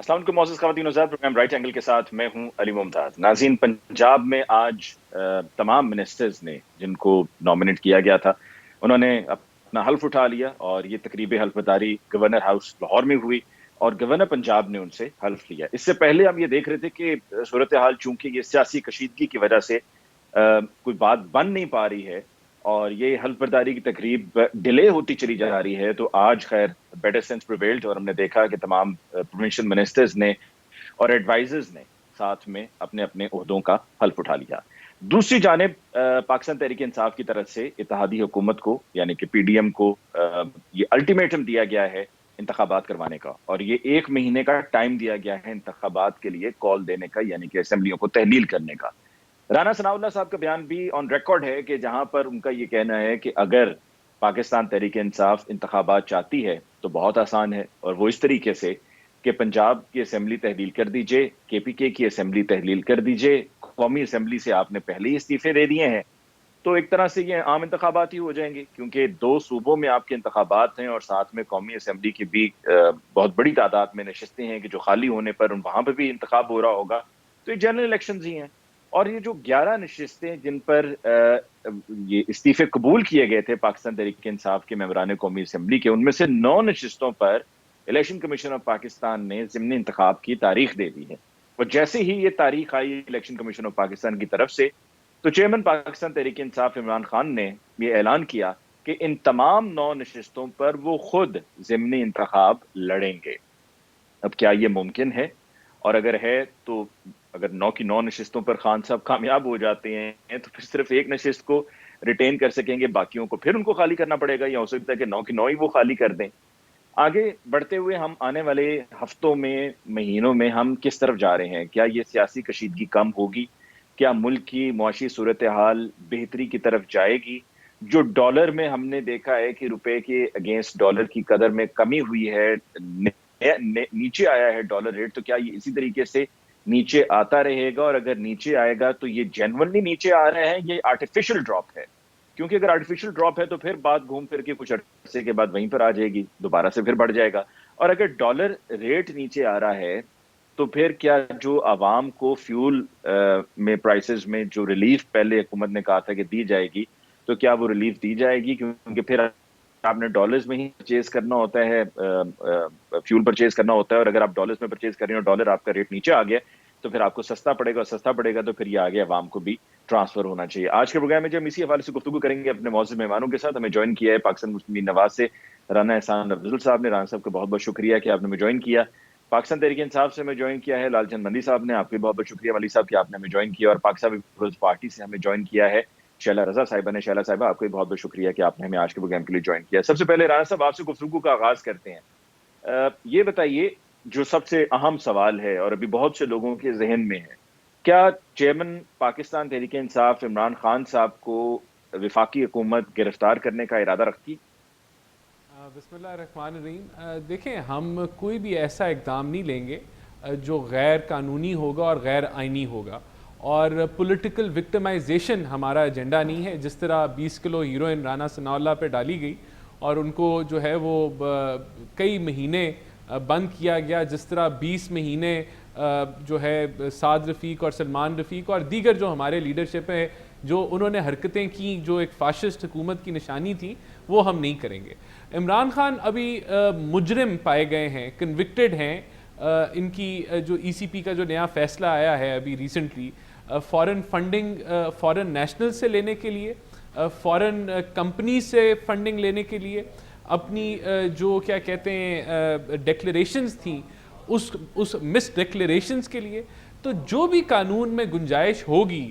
अस्सलाम वालेकुम मोअज़्ज़ज़ ख़वातीन और हज़रात, प्रोग्राम राइट एंगल के साथ मैं हूं अली मुमताज। नाज़रीन, पंजाब में आज तमाम मिनिस्टर्स ने जिनको नॉमिनेट किया गया था उन्होंने अपना हल्फ उठा लिया और ये तकरीब हल्फदारी गवर्नर हाउस लाहौर में हुई और गवर्नर पंजाब ने उनसे हल्फ लिया। इससे पहले हम ये देख रहे थे कि सूरत हाल चूंकि ये सियासी कशीदगी की वजह से कोई बात बन नहीं पा रही है और ये हल्फ बर्दारी की तकरीब डिले होती चली जा रही है, तो आज खैर बेटर सेंस प्रिवेल्ड और हमने देखा कि तमाम प्रोविंशियल मिनिस्टर्स ने और एडवाइजर्स ने साथ में अपने अपने ओहदों का हल्फ उठा लिया। दूसरी जानिब पाकिस्तान तहरीक इंसाफ की तरफ से इत्तेहादी हुकूमत को यानी कि पीडीएम को ये अल्टीमेटम दिया गया है इंतखाबात करवाने का, और ये 1 महीने का टाइम दिया गया है इंतखाबात के लिए कॉल देने का, यानी कि असेंबलियों को तहलील करने का। राना सनाउल्लाह साहब का बयान भी ऑन रिकॉर्ड है कि जहां पर उनका ये कहना है कि अगर पाकिस्तान तहरीक इंसाफ इंतखाबात चाहती है तो बहुत आसान है, और वो इस तरीके से कि पंजाब की असेंबली तहलील कर दीजिए, केपीके की असेंबली तहलील कर दीजिए, कौमी असेंबली से आपने पहले ही इस्तीफे दे दिए हैं, तो एक तरह से ये आम इंतखाबात ही हो जाएंगे, क्योंकि 2 सूबों में आपके इंतखाबात हैं और साथ में कौमी असेंबली की भी बहुत बड़ी तादाद में नशस्तें हैं कि जो खाली होने पर वहां पर भी इंतखाब हो रहा होगा। तो ये जनरल इलेक्शन ही हैं। और ये जो 11 नशस्तें जिन पर ये इस्तीफे कबूल किए गए थे पाकिस्तान तहरीक इंसाफ के मेंबरान कौमी असेंबली के, उनमें से 9 नशस्तों पर इलेक्शन कमीशन ऑफ पाकिस्तान ने ज़िमनी इंतखाब की तारीख दे दी है। और जैसे ही ये तारीख आई इलेक्शन कमीशन ऑफ पाकिस्तान की तरफ से, तो चेयरमैन पाकिस्तान तहरीक इंसाफ इमरान खान ने ये ऐलान किया कि इन तमाम 9 नशस्तों पर वो खुद ज़िमनी इंतखाब लड़ेंगे। अब क्या ये मुमकिन है? और अगर है तो अगर 9 की 9 नशिस्तों पर खान साहब कामयाब हो जाते हैं तो फिर सिर्फ एक नशिस्त को रिटेन कर सकेंगे, बाकियों को फिर उनको खाली करना पड़ेगा, या हो सकता है कि 9 की 9 ही वो खाली कर दें। आगे बढ़ते हुए हम आने वाले हफ्तों में, महीनों में हम किस तरफ जा रहे हैं? क्या ये सियासी कशीदगी कम होगी? क्या मुल्क की मुआशी सूरत हाल बेहतरी की तरफ जाएगी? जो डॉलर में हमने देखा है कि रुपए के अगेंस्ट डॉलर की कदर में कमी हुई है, नीचे आया है डॉलर रेट, तो क्या ये इसी तरीके से नीचे आता रहेगा? और अगर नीचे आएगा तो ये जेन्युइनली नीचे आ रहे हैं, ये आर्टिफिशियल ड्रॉप है? क्योंकि अगर आर्टिफिशियल ड्रॉप है तो फिर बात घूम फिर के कुछ अरसे के बाद वहीं पर आ जाएगी, दोबारा से फिर बढ़ जाएगा। और अगर डॉलर रेट नीचे आ रहा है तो फिर क्या जो आवाम को फ्यूल में प्राइसेस में जो रिलीफ पहले हुकूमत ने कहा था कि दी जाएगी, तो क्या वो रिलीफ दी जाएगी? क्योंकि फिर आपने डॉलर्स में ही परचेज करना होता है, फ्यूल परचेज करना होता है, और अगर आप डॉलर्स में परचेज कर रहे हो, डॉलर आपका रेट नीचे आ गया तो फिर आपको सस्ता पड़ेगा, और सस्ता पड़ेगा तो फिर ये आगे अवाम को भी ट्रांसफर होना चाहिए। आज के प्रोग्राम में जब इसी हवाले से गुफ्तगू करेंगे अपने मौजूद मेहमानों के साथ, हमें ज्वाइन किया है पाकिस्तान मुस्लिम लीग नवाज से राना एहसान अफजल साहब ने। राना साहब का बहुत बहुत शुक्रिया कि आपने हमें ज्वाइन किया। पाकिस्तान तहरीक इंसाफ से हमें ज्वाइन किया है लालचंद मंदी साहब ने, आपके बहुत बहुत शुक्रिया मलिक साहब कि आपने हमें ज्वाइन किया। और पाकिस्तान पीपल्स पार्टी से हमें ज्वाइन किया है शैला रजा साहिबा ने। शैला साहिबा, आपको बहुत बहुत शुक्रिया कि आपने हमें आज के प्रोग्राम के लिए ज्वाइन किया। सबसे पहले राना साहब, आपसे गुफ्तगू का आगाज करते हैं। ये बताइए, जो सबसे अहम सवाल है और अभी बहुत से लोगों के जहन में है, क्या चेयरमैन पाकिस्तान तहरीक इंसाफ इमरान खान साहब को विफाकी हुकूमत गिरफ्तार करने का इरादा रखती? बिस्मिल्लाहिर्रहमानिर्रहीम। देखें, हम कोई भी ऐसा इक़दाम नहीं लेंगे जो गैर कानूनी होगा और गैर आइनी होगा, और पॉलिटिकल विक्टिमाइजेशन हमारा एजेंडा नहीं है। जिस तरह 20 किलो हीरोइन राना सनाउल्लाह पे डाली गई और उनको जो है वो कई महीने बंद किया गया, जिस तरह 20 महीने जो है साद रफ़ीक और सलमान रफ़ीक और दीगर जो हमारे लीडरशिप है, जो उन्होंने हरकतें की जो एक फाशिस्ट हुकूमत की निशानी थी, वो हम नहीं करेंगे। इमरान खान अभी मुजरिम पाए गए हैं, कन्विक्टेड हैं। इनकी जो ईसीपी का जो नया फैसला आया है अभी recently, foreign funding foreign national से लेने के लिए, फॉरेन कंपनी से फंडिंग लेने के लिए, अपनी जो क्या कहते हैं डिक्लेरेशंस थी उस मिस डिक्लेरेशंस के लिए, तो जो भी कानून में गुंजाइश होगी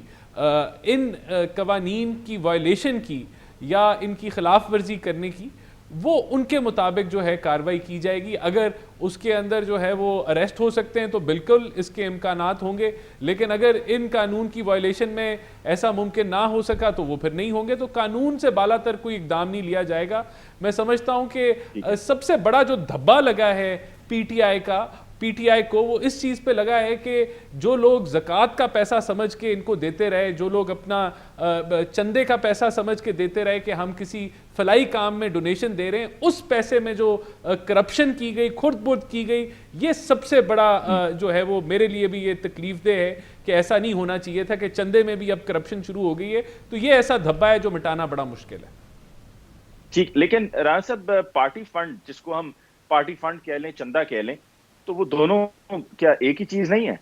इन कवानीन की वायलेशन की या इनकी खिलाफ वर्जी करने की, वो उनके मुताबिक जो है कार्रवाई की जाएगी। अगर उसके अंदर जो है वो अरेस्ट हो सकते हैं तो बिल्कुल इसके इम्कानात होंगे, लेकिन अगर इन कानून की वायलेशन में ऐसा मुमकिन ना हो सका तो वो फिर नहीं होंगे। तो कानून से बालातर कोई इकदाम नहीं लिया जाएगा। मैं समझता हूँ कि सबसे बड़ा जो धब्बा लगा है पीटीआई का, पीटीआई को, वो इस चीज़ पे लगा है कि जो लोग ज़कात का पैसा समझ के इनको देते रहे, जो लोग अपना चंदे का पैसा समझ के देते रहे कि हम किसी फलाई काम में डोनेशन दे रहे हैं, उस पैसे में जो करप्शन की गई, खुर्द-बुर्द की गई, ये सबसे बड़ा जो है वो मेरे लिए भी ये तकलीफदेह है कि ऐसा नहीं होना चाहिए था कि चंदे में भी अब करप्शन शुरू हो गई है। तो ये ऐसा धब्बा है जो मिटाना बड़ा मुश्किल है। ठीक, लेकिन राना साहब, पार्टी फंड जिसको हम पार्टी फंड कह लें, चंदा कह लें, तो वो दोनों क्या एक ही चीज नहीं है?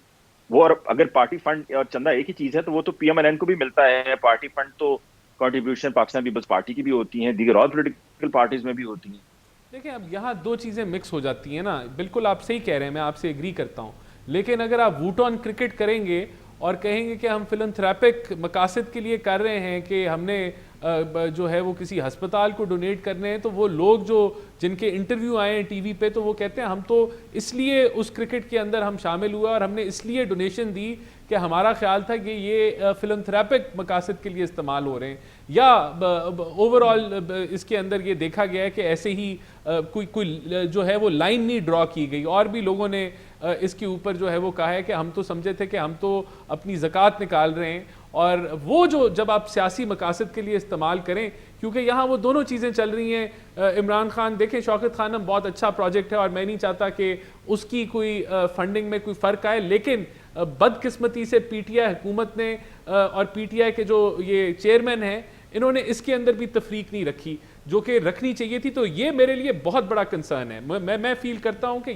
वो, और अगर पार्टी फंड और चंदा एक ही चीज है तो वो तो पीएमएलएन को भी मिलता है। पार्टी फंड तो कंट्रीब्यूशन पाकिस्तान पीपल्स पार्टी की भी होती हैं, दीगर और पॉलिटिकल पार्टीज में भी होती हैं। देखिए, अब यहाँ दो चीज़ें मिक्स हो जाती हैं ना। बिल्कुल आप सही कह रहे हैं, मैं आपसे एग्री करता हूँ, लेकिन अगर आप वूट ऑन क्रिकेट करेंगे और कहेंगे कि हम फिलंथ्रैपिक मकासद के लिए कर रहे हैं कि हमने जो है वो किसी अस्पताल को डोनेट करने हैं, तो वो लोग जो जिनके इंटरव्यू आए हैं टीवी पे, तो वो कहते हैं हम तो इसलिए उस क्रिकेट के अंदर हम शामिल हुए और हमने इसलिए डोनेशन दी कि हमारा ख्याल था कि ये फिलंथ्रैपिक मकासद के लिए इस्तेमाल हो रहे हैं, या ओवरऑल इसके अंदर ये देखा गया है कि ऐसे ही कोई जो है वो लाइन नहीं ड्रॉ की गई। और भी लोगों ने इसके ऊपर जो है वो कहा है कि हम तो समझे थे कि हम तो अपनी ज़कात निकाल रहे हैं, और वो जो जब आप सियासी मकासद के लिए इस्तेमाल करें, क्योंकि यहाँ वो दोनों चीज़ें चल रही हैं। इमरान खान, देखें, शौकत खानम बहुत अच्छा प्रोजेक्ट है और मैं नहीं चाहता कि उसकी कोई फंडिंग में कोई फ़र्क आए, लेकिन बदकिस्मती से पीटीआई हुकूमत ने और पीटीआई के जो ये चेयरमैन हैं, इन्होंने इसके अंदर भी तफरीक नहीं रखी जो कि रखनी चाहिए थी। तो ये मेरे लिए बहुत बड़ा कंसर्न है। मैं फील करता हूं कि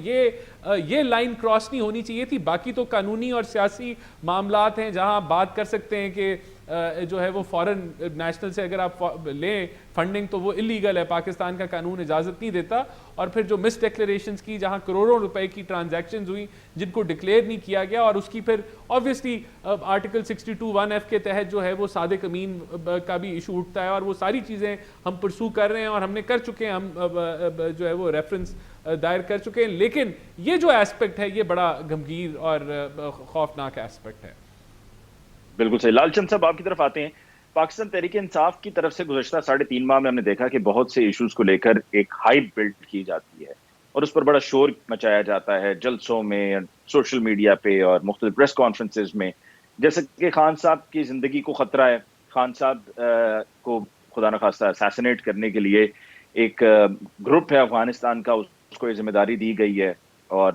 ये लाइन क्रॉस नहीं होनी चाहिए थी। बाकी तो कानूनी और सियासी मामलात हैं जहां आप बात कर सकते हैं कि जो है वो फॉरेन नेशनल से अगर आप लें फंडिंग तो वो इलीगल है, पाकिस्तान का कानून इजाज़त नहीं देता। और फिर जो मिस डिक्लेरेशंस की, जहां करोड़ों रुपए की ट्रांजैक्शंस हुई जिनको डिक्लेयर नहीं किया गया, और उसकी फिर ऑब्वियसली आर्टिकल 62(1)(f) के तहत जो है वो सादिक अमीन का भी इशू उठता है, और वो सारी चीज़ें हम परसू कर रहे हैं और हमने कर चुके हैं, हम जो है वो रेफरेंस दायर कर चुके हैं। लेकिन ये जो एस्पेक्ट है ये बड़ा गंभीर और खौफनाक एस्पेक्ट है। बिल्कुल सही। लालचंद साहब, आपकी तरफ आते हैं। पाकिस्तान तहरीक इंसाफ की तरफ से गुज़श्ता 3.5 माह में हमने देखा कि बहुत से इश्यूज को लेकर एक हाइप बिल्ड की जाती है और उस पर बड़ा शोर मचाया जाता है जलसों में, सोशल मीडिया पे और मुख्तलिफ प्रेस कॉन्फ्रेंसेज में। जैसे कि खान साहब की जिंदगी को खतरा है, खान साहब को खुदा न खास्ता असैसिनेट करने के लिए एक ग्रुप है अफगानिस्तान का, उसको ये जिम्मेदारी दी गई है। और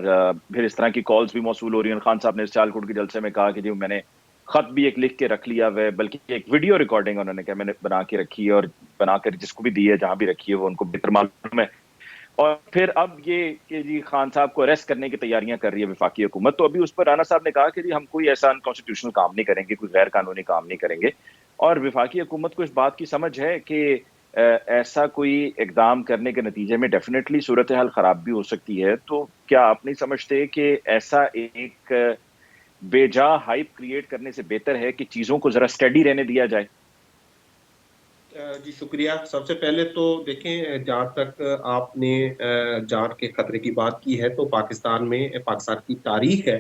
फिर इस तरह की कॉल्स भी मौसूल हो रही हैं। खान साहब ने इस सियालकोट के जलसे में कहा कि जी मैंने खत भी एक लिख के रख लिया है, बल्कि एक वीडियो रिकॉर्डिंग उन्होंने कहा मैंने बना के रखी है, और बनाकर जिसको भी दी है, जहां भी रखी है, वो उनको बेहतर मालूम है। और फिर अब ये कि जी खान साहब को अरेस्ट करने की तैयारियां कर रही है वफाकी हुकूमत। तो अभी उस पर राना साहब ने कहा कि जी हम कोई ऐसा अनकॉन्स्टिट्यूशनल काम नहीं करेंगे, कोई गैर कानूनी काम नहीं करेंगे। और वफाकी हुकूमत को इस बात की समझ है कि ऐसा कोई इकदाम करने के नतीजे में डेफिनेटली सूरत हाल खराब भी हो सकती है। तो क्या आप नहीं समझते कि ऐसा एक बेजा हाइप क्रिएट करने से बेहतर है कि चीजों को जरा स्टडी रहने दिया जाए? जी शुक्रिया। सबसे पहले तो देखें, जहाँ तक आपने जान के खतरे की बात की है, तो पाकिस्तान की तारीख है,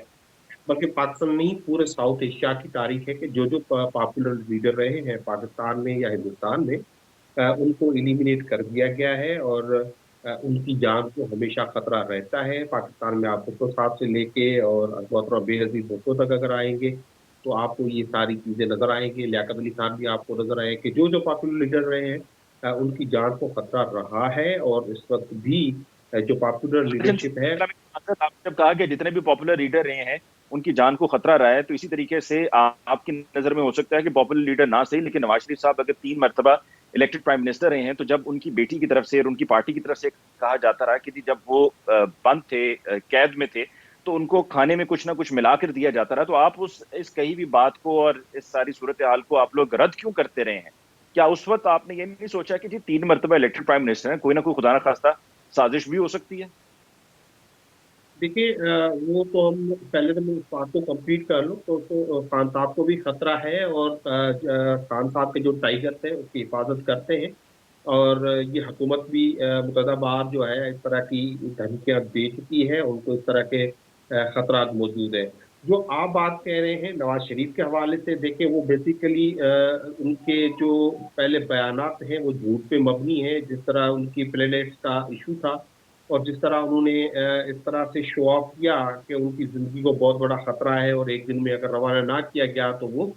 बल्कि पाकिस्तान नहीं पूरे साउथ एशिया की तारीख है कि जो जो पॉपुलर लीडर रहे हैं पाकिस्तान में या हिंदुस्तान में, उनको एलिमिनेट कर दिया गया है और उनकी जान को हमेशा खतरा रहता है। पाकिस्तान में आप भुट्टो साहब से लेके और बहुत बेनज़ीर भुट्टो तक अगर आएंगे तो आपको ये सारी चीज़ें नजर आएंगी। लियाकत अली खान भी आपको नजर आए कि जो जो पॉपुलर लीडर रहे हैं उनकी जान को खतरा रहा है। और इस वक्त भी जो पॉपुलर लीडरशिप है, आपने जब कहा कि जितने भी पॉपुलर लीडर रहे हैं उनकी जान को खतरा रहा है, तो इसी तरीके से आपकी नजर में हो सकता है कि पॉपुलर लीडर ना सही, लेकिन नवाज शरीफ साहब अगर 3 मरतबा इलेक्टेड प्राइम मिनिस्टर रहे हैं, तो जब उनकी बेटी की तरफ से और उनकी पार्टी की तरफ से कहा जाता रहा कि जब वो बंद थे, कैद में थे, तो उनको खाने में कुछ ना कुछ मिलाकर दिया जाता रहा, तो आप इस कही भी बात को और इस सारी सूरत हाल को आप लोग रद्द क्यों करते रहे हैं? क्या उस वक्त आपने ये नहीं सोचा कि जी 3 मरतबा इलेक्टेड प्राइम मिनिस्टर हैं, कोई ना कोई खुदा ना खास्ता साजिश भी हो सकती है? देखिए, वो तो हम पहले तो मैं इस बात को कंप्लीट कर लूँ तो खान साहब को भी खतरा है और खान साहब के जो टाइगर्स हैं उसकी हिफाजत करते हैं। और ये हुकूमत भी मुतअद्दिदा बार जो है इस तरह की धमकियाँ दे चुकी है, उनको इस तरह के खतरात मौजूद है। जो आप बात कह रहे हैं नवाज शरीफ के हवाले से, देखिए वो बेसिकली उनके जो पहले बयानात हैं वो झूठ पे मबनी है। जिस तरह उनकी प्लेनेट्स का इशू था, और जिस तरह उन्होंने इस तरह से शो ऑफ किया कि उनकी जिंदगी को बहुत बड़ा खतरा है और एक दिन में अगर रवाना ना किया गया तो वो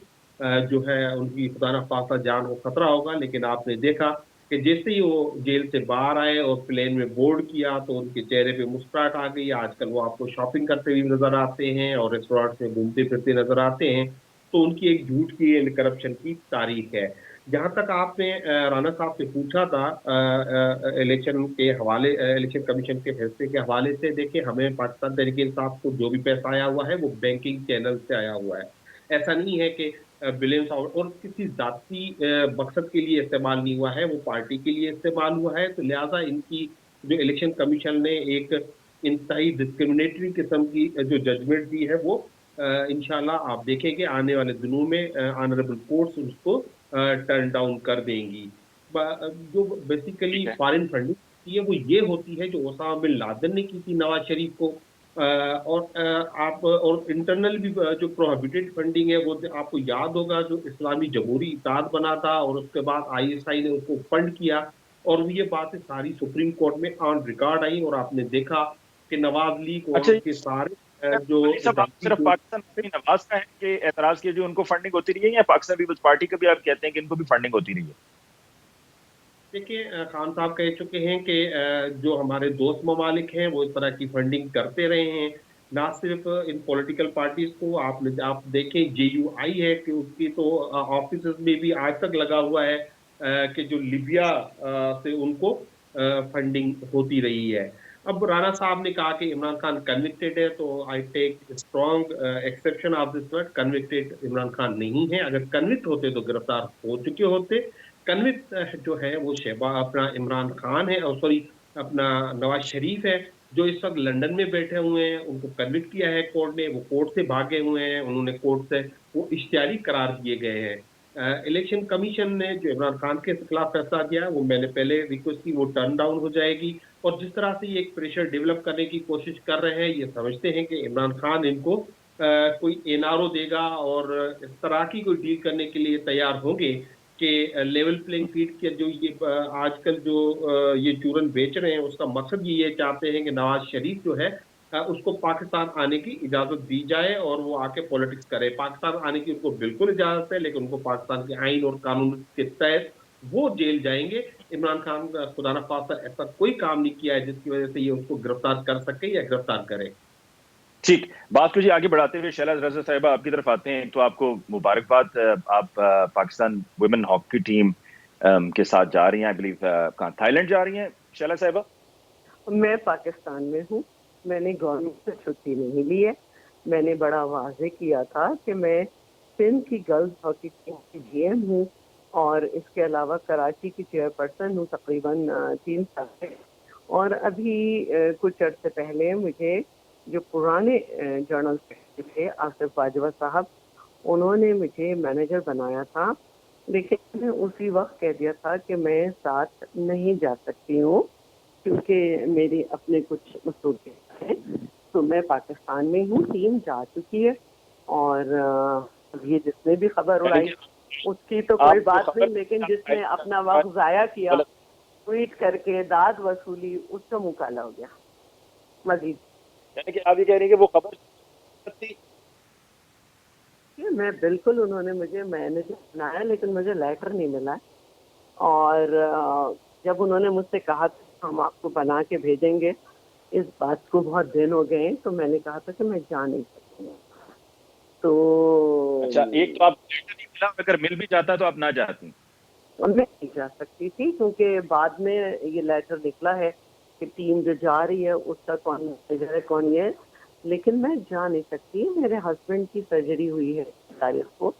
जो है उनकी खुदा न खास्ता जान को खतरा होगा। लेकिन आपने देखा कि जैसे ही वो जेल से बाहर आए और प्लेन में बोर्ड किया तो उनके चेहरे पे मुस्कुराहट आ गई। आजकल वो आपको शॉपिंग करते हुए नजर आते हैं और रेस्टोरेंट में घूमते फिरते नजर आते हैं। तो उनकी एक झूठ की एंड करप्शन की तारीख है। जहां तक आपने राणा साहब से पूछा था इलेक्शन के हवाले, इलेक्शन कमीशन के फैसले के हवाले से, देखिए हमें पाकिस्तान तहरीक इंसाफ को जो भी पैसा आया हुआ है वो बैंकिंग चैनल से आया हुआ है। ऐसा नहीं है कि बिलियंस और किसी जाती मकसद के लिए इस्तेमाल नहीं हुआ है, वो पार्टी के लिए इस्तेमाल हुआ है। तो लिहाजा इनकी जो इलेक्शन कमीशन ने एक इंतहाई डिस्क्रिमिनेटरी किस्म की जो जजमेंट दी है वो इंशाल्लाह आप देखेंगे आने वाले दिनों में ऑनरेबल कोर्ट्स उसको टर्न डाउन कर देंगी। जो बेसिकली ठीक है। फॉरेन फंडिंग होती है वो ये होती है जो ओसामा बिन लादेन ने की थी नवाज शरीफ को। और आप और इंटरनल भी जो प्रोहिबिटेड फंडिंग है वो आपको याद होगा, जो इस्लामी जमहूरी इत्तेहाद बना था और उसके बाद आईएसआई ने उसको फंड किया। और वो ये बातें सारी सुप्रीम कोर्ट में ऑन रिकॉर्ड आई और आपने देखा कि नवाज लीग और अच्छा, उसके सारे जो अली साहब, आप जाती सिर्फ जो पाकिस्तान में नवाज का है कि एतराज किए जो उनको फंडिंग होती रही है, या पाकिस्तान पीपल्स पार्टी का भी आप कहते हैं कि इनको भी फंडिंग होती रही है? देखिए खान साहब कह चुके हैं कि जो हमारे दोस्त ममालिक हैं वो इस तरह की फंडिंग करते रहे हैं। ना सिर्फ इन पॉलिटिकल पार्टीज को, आप देखें JUI है कि उसकी तो ऑफिस में भी आज तक लगा हुआ है कि जो लिबिया से उनको फंडिंग होती रही है। अब राणा साहब ने कहा कि इमरान खान कन्विक्टेड है, तो I take strong exception of this word. Convicted Imran Khan नहीं है। अगर कन्विक्ट होते तो गिरफ्तार हो चुके होते। कन्विक्ट जो है वो शहबा अपना इमरान खान है, और सॉरी अपना नवाज शरीफ है, जो इस वक्त लंदन में बैठे हुए हैं। उनको कन्विक्ट किया है कोर्ट ने, वो कोर्ट से भागे हुए हैं, उन्होंने कोर्ट से वो इश्तिहारी करार दिए गए हैं। इलेक्शन कमीशन ने जो इमरान खान के खिलाफ फैसला दिया है वो मैंने पहले रिक्वेस्ट की, वो टर्न डाउन हो जाएगी। और जिस तरह से ये एक प्रेशर डेवलप करने की कोशिश कर रहे हैं, ये समझते हैं कि इमरान खान इनको कोई एनआरओ देगा और इस तरह की कोई डील करने के लिए तैयार होंगे कि लेवल प्लेइंग फील्ड के जो ये आजकल जो ये चूरन बेच रहे हैं उसका मकसद ये चाहते हैं कि नवाज शरीफ जो है उसको पाकिस्तान आने की इजाजत दी जाए और वो आके पॉलिटिक्स करे। पाकिस्तान आने की उनको बिल्कुल इजाजत है, लेकिन उनको पाकिस्तान के आइन और कानून के तहत वो जेल जाएंगे। इमरान खान खुदा न खास्ता ऐसा कोई काम नहीं किया है जिसकी वजह से ये उसको गिरफ्तार कर सके या गिरफ्तार करे। ठीक, बात को जी आगे बढ़ाते हुए शैला रजा साहिबा आपकी तरफ आते हैं। तो आपको मुबारकबाद, आप पाकिस्तान वुमेन हॉकी टीम के साथ जा रही हैं, आई बिलीव कहाँ, थाईलैंड जा रही हैं शैला साहिबा? मैं पाकिस्तान में हूँ। मैंने गवर्नमेंट से छुट्टी नहीं ली है। मैंने बड़ा वाजे किया था कि मैं सिंध की गर्ल्स हॉकी टीम की GM हूँ और इसके अलावा कराची की चेयरपर्सन हूँ तकरीबन 3 साल से। और अभी कुछ अर्से पहले मुझे जो पुराने जनरल सेक्रेटरी थे आसिफ बाजवा साहब, उन्होंने मुझे मैनेजर बनाया था। लेकिन मैंने उसी वक्त कह दिया था कि मैं साथ नहीं जा सकती हूँ क्योंकि मेरी अपने कुछ मसरूफियत हैं। तो मैं पाकिस्तान में हूँ, टीम जा चुकी है। और ये जिसने भी खबर उड़ाई उसकी तो कोई बात नहीं, लेकिन जिसने अपना वक्त जाया किया ट्वीट करके दाद वसूली, उसका मुँह काला हो गया मजीद। यानी कि आप ये कह रही हैं कि वो खबर थी? मैं बिल्कुल, उन्होंने मुझे मैनेजर बनाया लेकिन मुझे लेटर नहीं मिला। और जब उन्होंने मुझसे कहा हम आपको बना के भेजेंगे, इस बात को बहुत दिन हो गए, तो मैंने कहा था कि मैं जा नहीं सकती हूँ। तो अच्छा, एक तो आप लेटर नहीं मिला, अगर मिल भी जाता तो आप ना जाती? मैं नहीं जा सकती थी क्योंकि बाद में ये लेटर निकला है कि टीम जो जा रही है उसका कौन मैनेजर है कौन ये है, लेकिन मैं जा नहीं सकती। मेरे हस्बैंड की सर्जरी हुई है तारीख को,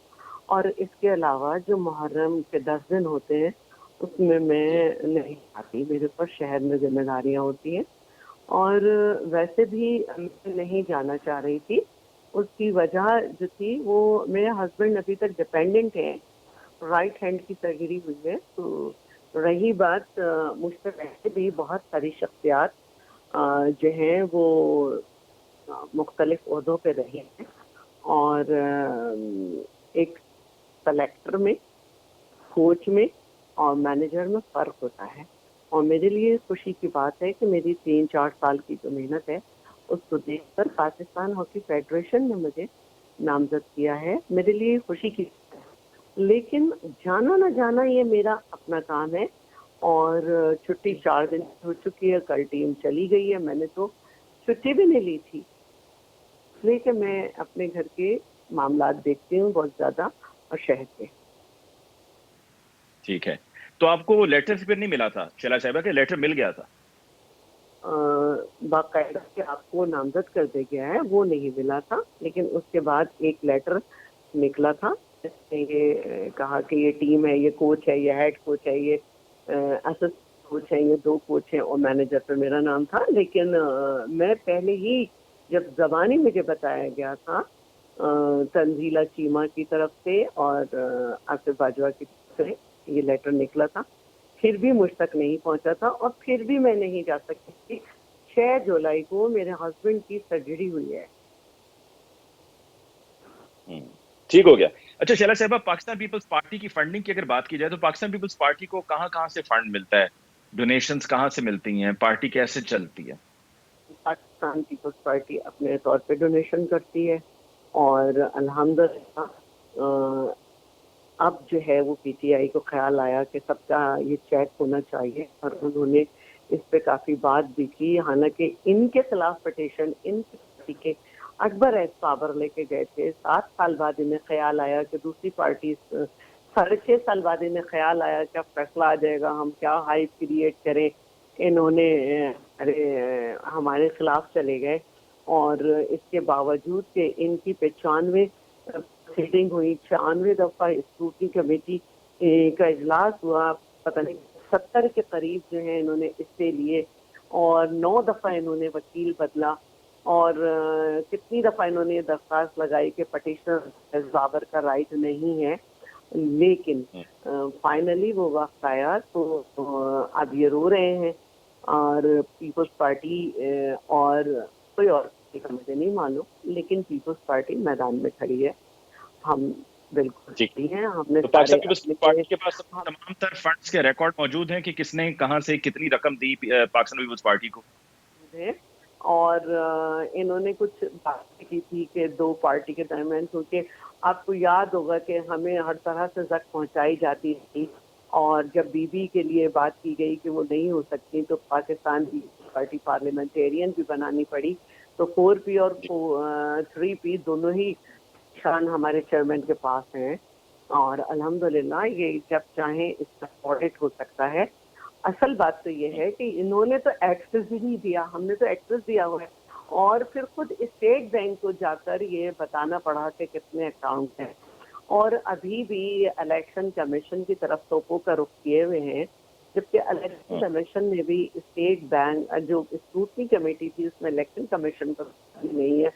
और इसके अलावा जो मुहर्रम के 10 दिन होते हैं उसमें मैं नहीं आती। मेरे ऊपर शहर में जिम्मेदारियां होती हैं और वैसे भी मैं नहीं जाना चाह रही थी। उसकी वजह जो थी वो, मेरे हस्बैंड अभी तक डिपेंडेंट है, राइट हैंड की सर्जरी हुई है। तो रही बात मुझसे पहले भी बहुत सारी शख्सियात जो हैं वो मुख्तलिफ ओहदों पे रही हैं। और एक कलेक्टर में, कोच में और मैनेजर में फ़र्क होता है। और मेरे लिए खुशी की बात है कि मेरी 3-4 साल की जो मेहनत है उसको देखकर पाकिस्तान हॉकी फेडरेशन ने मुझे नामजद किया है, मेरे लिए खुशी की बात है। लेकिन जाना ना जाना ये मेरा अपना काम है और छुट्टी 4 दिन हो चुकी है, कल टीम चली गई है, मैंने तो छुट्टी भी नहीं ली थी, इसलिए कि मैं अपने घर के मामलात देखती हूँ बहुत ज़्यादा और शहर के। ठीक है, तो आपको वो लेटर फिर नहीं मिला था शैला साहिबा के? लेटर मिल गया था? बाकायदा कि आपको नामजद कर दिया गया है वो नहीं मिला था, लेकिन उसके बाद एक लेटर निकला था जिसमें ये कहा कि ये टीम है, ये कोच है, ये हेड कोच है, ये असिस्टेंट कोच है, ये 2 कोच हैं और मैनेजर पर मेरा नाम था। लेकिन मैं पहले ही जब ज़बानी मुझे बताया गया था तंजीला चीमा की तरफ से और आसिफ बाजवा की तरफ से ये लेटर निकला था, फिर भी मुझ तक नहीं पहुंचा था और फिर भी मैं नहीं जा सकती थी। 6 जुलाई को मेरे हस्बैंड की सर्जरी हुई है। ठीक हो गया। अच्छा शैला साहिबा, पाकिस्तान पीपल्स पार्टी की फंडिंग की अगर बात की जाए तो पाकिस्तान पीपल्स पार्टी को कहाँ से फंड मिलता है, डोनेशंस कहाँ से मिलती हैं, पार्टी कैसे चलती है? पाकिस्तान पीपल्स पार्टी अपने तौर पे डोनेशन करती है और अल्हम्दुलिल्लाह अब जो है वो पीटीआई को ख्याल आया कि सबका ये चेक होना चाहिए और उन्होंने इस पे काफ़ी बात भी की। हालांकि इनके खिलाफ पिटीशन इनकी पार्टी के अकबर एस बाबर लेके गए थे, 7 साल बाद इन्हें ख्याल आया कि दूसरी पार्टी 6.5 साल बाद इन्हें ख्याल आया कि अब फैसला आ जाएगा, हम क्या हाइप क्रिएट करें। इन्होंने हमारे खिलाफ चले गए और इसके बावजूद कि इनकी 95 सीटिंग हुई, 96 दफा स्क्रूटनी कमेटी का इजलास हुआ, पता नहीं 70 के करीब जो है इन्होंने इससे लिए और 9 दफा इन्होंने वकील बदला और कितनी दफा इन्होंने दरख्वास्त लगाई कि पटिशनर बाबर का राइट नहीं है, लेकिन फाइनली वो वक्त आया तो अब ये रो रहे हैं और पीपल्स पार्टी और कोई और मुझे नहीं मालूम, लेकिन पीपल्स पार्टी मैदान में खड़ी है। हम बिल्कुल सही हैं। हमने तो पाकिस्तान पीपल्स पार्टी के पास तमाम तर फंड्स के रिकॉर्ड मौजूद हैं कि किसने कहां से कितनी रकम दी पाकिस्तान पीपल्स पार्टी को? और इन्होंने कुछ बात की थी कि 2 पार्टी के दरमियान, क्योंकि आपको याद होगा कि हमें हर तरह से जख्म पहुंचाई जाती थी और जब बीबी के लिए बात की गई कि वो नहीं हो सकती तो पाकिस्तान की पार्टी पार्लियामेंटेरियन भी बनानी पड़ी। तो 4P और 3P दोनों ही शान हमारे चेयरमैन के पास हैं और अल्हम्दुलिल्लाह ये जब चाहें इसका ऑडिट हो सकता है। असल बात तो ये है कि इन्होंने तो एक्सेस भी नहीं दिया, हमने तो एक्सेस दिया हुआ है और फिर खुद स्टेट बैंक को जाकर ये बताना पड़ा कि कितने अकाउंट हैं और अभी भी इलेक्शन कमीशन की तरफ तोपों का रुख किए हुए हैं, जबकि इलेक्शन कमीशन ने भी स्टेट बैंक जो स्क्रूटनी कमेटी थी उसमें इलेक्शन कमीशन का नहीं है,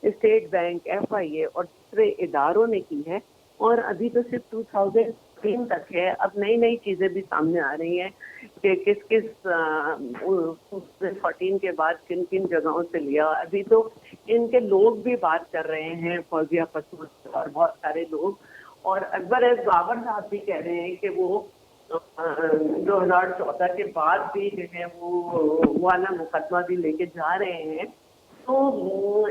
स्टेट बैंक, FIA और दूसरे इदारों ने की है और अभी तो सिर्फ 2003 तक है। अब नई नई चीज़ें भी सामने आ रही हैं कि किस किस 2014 के बाद किन किन जगहों से लिया। अभी तो इनके लोग भी बात कर रहे हैं, फौजिया कसूर और बहुत सारे लोग, और अकबर एस बाबर साहब भी कह रहे हैं कि वो 2014 के बाद भी जो है वो वाला मुकदमा भी लेके जा रहे हैं। तो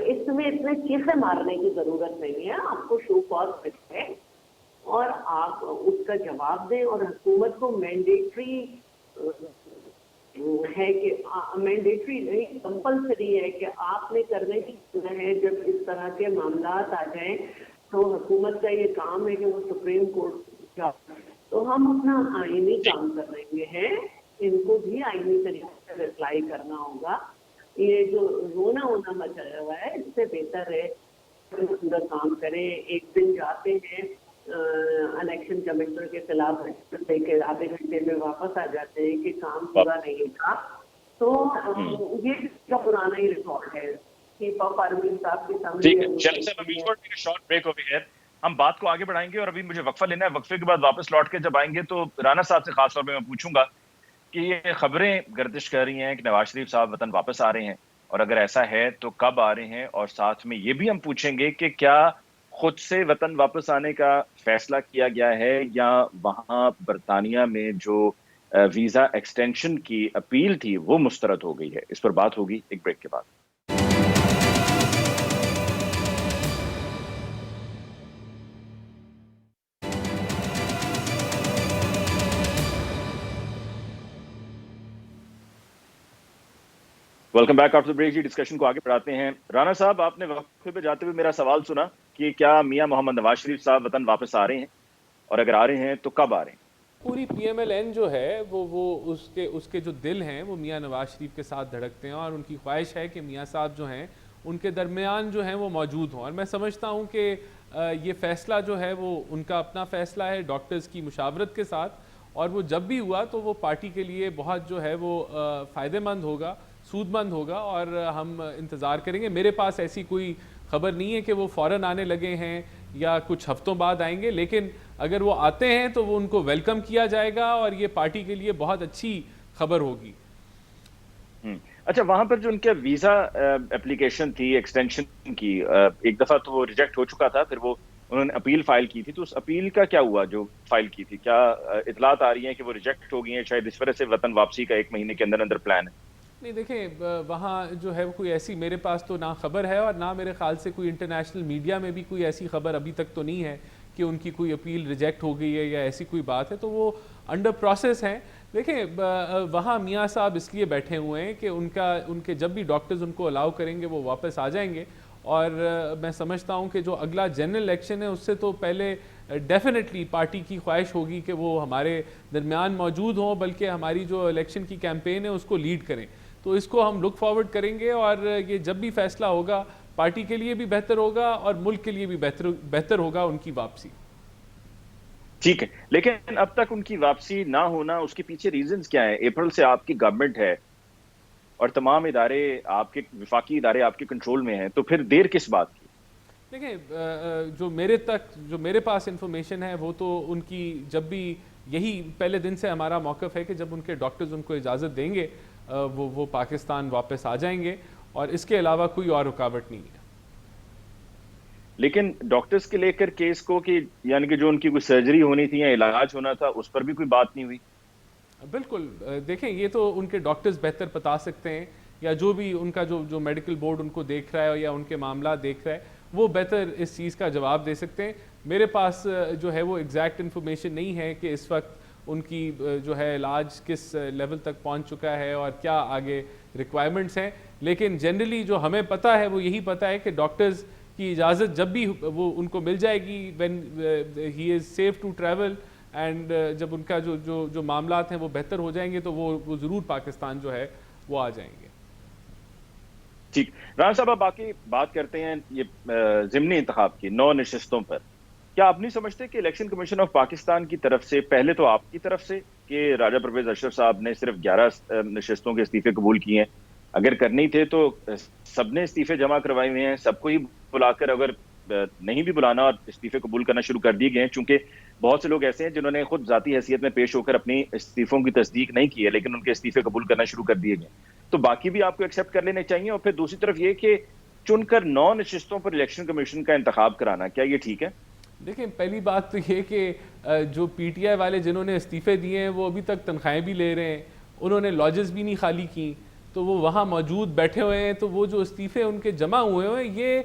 इसमें इतने चीखें मारने की जरूरत नहीं है, आपको शो कॉज है और आप उसका जवाब दें और हुकूमत को मैंडेटरी है कि मैंडेटरी नहीं कंपल्सरी है कि आपने करने की है। जब इस तरह के मामला आ जाएं तो हुकूमत का ये काम है कि वो सुप्रीम कोर्ट जा, तो हम अपना आईनी काम कर रहे हैं, इनको भी आईनी तरीके से रिप्लाई करना होगा। ये जो रोना होना मचाया हुआ है इससे बेहतर है सुंदर काम करें। एक दिन जाते हैं इलेक्शन कमिश्नर के खिलाफ लेके आधे घंटे में वापस आ जाते हैं कि काम पूरा नहीं था, तो ये इसका पुराना ही रिकॉर्ड है। शॉर्ट ब्रेक ओवर हियर, हम बात को आगे बढ़ाएंगे और अभी मुझे वक्फा लेना है। वक्फे के बाद वापस लौट के जब आएंगे तो राना साहब से खास तौर पे मैं पूछूंगा कि ये खबरें गर्दिश कर रही हैं कि नवाज शरीफ साहब वतन वापस आ रहे हैं और अगर ऐसा है तो कब आ रहे हैं, और साथ में ये भी हम पूछेंगे कि क्या खुद से वतन वापस आने का फैसला किया गया है या वहां बरतानिया में जो वीजा एक्सटेंशन की अपील थी वो मुस्तरद हो गई है। इस पर बात होगी एक ब्रेक के बाद। वेलकम बैक आफ्टर ब्रेक जी। डिस्कशन को आगे बढ़ाते हैं। राना साहब, आपने वक्फे पे जाते हुए मेरा सवाल सुना कि क्या मियां मोहम्मद नवाज शरीफ साहब वतन वापस आ रहे हैं, और अगर आ रहे हैं तो कब आ रहे हैं? पूरी पीएमएलएन जो है वो उसके उसके जो दिल हैं वो मियां नवाज शरीफ के साथ धड़कते हैं, और उनकी ख्वाहिश है कि मियां साहब जो हैं उनके दरमियान जो हैं वो मौजूद हों। और मैं समझता हूं कि ये फ़ैसला जो है वो उनका अपना फ़ैसला है डॉक्टर्स की मुशावरत के साथ, और वो जब भी हुआ तो वो पार्टी के लिए बहुत जो है वो फ़ायदेमंद होगा, सूदमंद होगा, और हम इंतज़ार करेंगे। मेरे पास ऐसी कोई खबर नहीं है कि वो फ़ौरन आने लगे हैं या कुछ हफ्तों बाद आएंगे, लेकिन अगर वो आते हैं तो वो उनको वेलकम किया जाएगा और ये पार्टी के लिए बहुत अच्छी खबर होगी। अच्छा, वहां पर जो उनके वीजा एप्लीकेशन थी एक्सटेंशन की, एक दफा तो वो रिजेक्ट हो चुका था, फिर वो उन्होंने अपील फाइल की थी, तो उस अपील का क्या हुआ जो फाइल की थी? क्या इतलात आ रही है कि वो रिजेक्ट हो गई है? शायद इस वजह से वतन वापसी का 1 महीने के अंदर अंदर प्लान है। नहीं, देखें, वहाँ जो है वो कोई ऐसी मेरे पास तो ना खबर है, और ना मेरे ख्याल से कोई इंटरनेशनल मीडिया में भी कोई ऐसी खबर अभी तक तो नहीं है कि उनकी कोई अपील रिजेक्ट हो गई है या ऐसी कोई बात है, तो वो अंडर प्रोसेस हैं। देखें, वहाँ मियाँ साहब इसलिए बैठे हुए हैं कि उनके जब भी डॉक्टर्स उनको अलाउ करेंगे वो वापस आ जाएंगे, और मैं समझता हूँ कि जो अगला जनरल इलेक्शन है उससे तो पहले डेफिनेटली पार्टी की ख्वाहिश होगी कि वो हमारे दरमियान मौजूद हों, बल्कि हमारी जो इलेक्शन की कैंपेन है उसको लीड करें। तो इसको हम लुक फॉरवर्ड करेंगे, और ये जब भी फैसला होगा पार्टी के लिए भी बेहतर होगा और मुल्क के लिए भी बेहतर होगा उनकी वापसी। ठीक है, लेकिन अब तक उनकी वापसी ना होना, उसके पीछे रीजंस क्या है? अप्रैल से आपकी गवर्नमेंट है और तमाम इदारे आपके विफाकी इदारे आपके कंट्रोल में हैं, तो फिर देर किस बात की? देखिए, जो मेरे पास इंफॉर्मेशन है वो तो उनकी जब भी यही पहले दिन से हमारा मौक़िफ़ है कि जब उनके डॉक्टर्स उनको इजाज़त देंगे वो पाकिस्तान वापस आ जाएंगे, और इसके अलावा कोई और रुकावट नहीं है। लेकिन डॉक्टर्स के लेकर केस को कि यानी कि जो उनकी कोई सर्जरी होनी थी या इलाज होना था, उस पर भी कोई बात नहीं हुई? बिल्कुल, देखें, ये तो उनके डॉक्टर्स बेहतर बता सकते हैं, या जो भी उनका जो मेडिकल बोर्ड उनको देख रहा है या उनके मामला देख रहा है वो बेहतर इस चीज़ का जवाब दे सकते हैं। मेरे पास जो है वो एग्जैक्ट इन्फॉर्मेशन नहीं है कि इस वक्त उनकी जो है इलाज किस लेवल तक पहुंच चुका है और क्या आगे रिक्वायरमेंट्स हैं, लेकिन जनरली जो हमें पता है वो यही पता है कि डॉक्टर्स की इजाज़त जब भी वो उनको मिल जाएगी, when he is safe to travel, and जब उनका जो मामलात हैं वो बेहतर हो जाएंगे तो वो ज़रूर पाकिस्तान जो है वो आ जाएंगे। ठीक, राना साहब, अब बाकी बात करते हैं ये ज़िमनी इंतखाब की 9 नशिस्तों पर। क्या आप नहीं समझते कि इलेक्शन कमीशन ऑफ पाकिस्तान की तरफ से, पहले तो आपकी तरफ से कि राजा परवेज अशरफ साहब ने सिर्फ 11 नशिस्तों के इस्तीफे कबूल किए हैं, अगर करने ही थे तो सबने इस्तीफे जमा करवाए हुए हैं, सबको ही बुलाकर, अगर नहीं भी बुलाना और इस्तीफे कबूल करना शुरू कर दिए गए हैं, चूंकि बहुत से लोग ऐसे हैं जिन्होंने खुद जाती हैसियत में पेश होकर अपनी इस्तीफों की तस्दीक नहीं की है, लेकिन उनके इस्तीफे कबूल करना शुरू कर दिए गए, तो बाकी भी आपको एक्सेप्ट कर लेने चाहिए। और फिर दूसरी तरफ ये कि चुनकर 9 नशिस्तों पर इलेक्शन कमीशन का इंतखाब कराना, क्या ये ठीक है? देखिए, पहली बात तो ये कि जो पीटीआई वाले जिन्होंने इस्तीफे दिए हैं वो अभी तक तनख्वाहें भी ले रहे हैं, उन्होंने लॉजेस भी नहीं खाली की, तो वो वहाँ मौजूद बैठे हुए हैं, तो वो जो इस्तीफे उनके जमा हुए हैं ये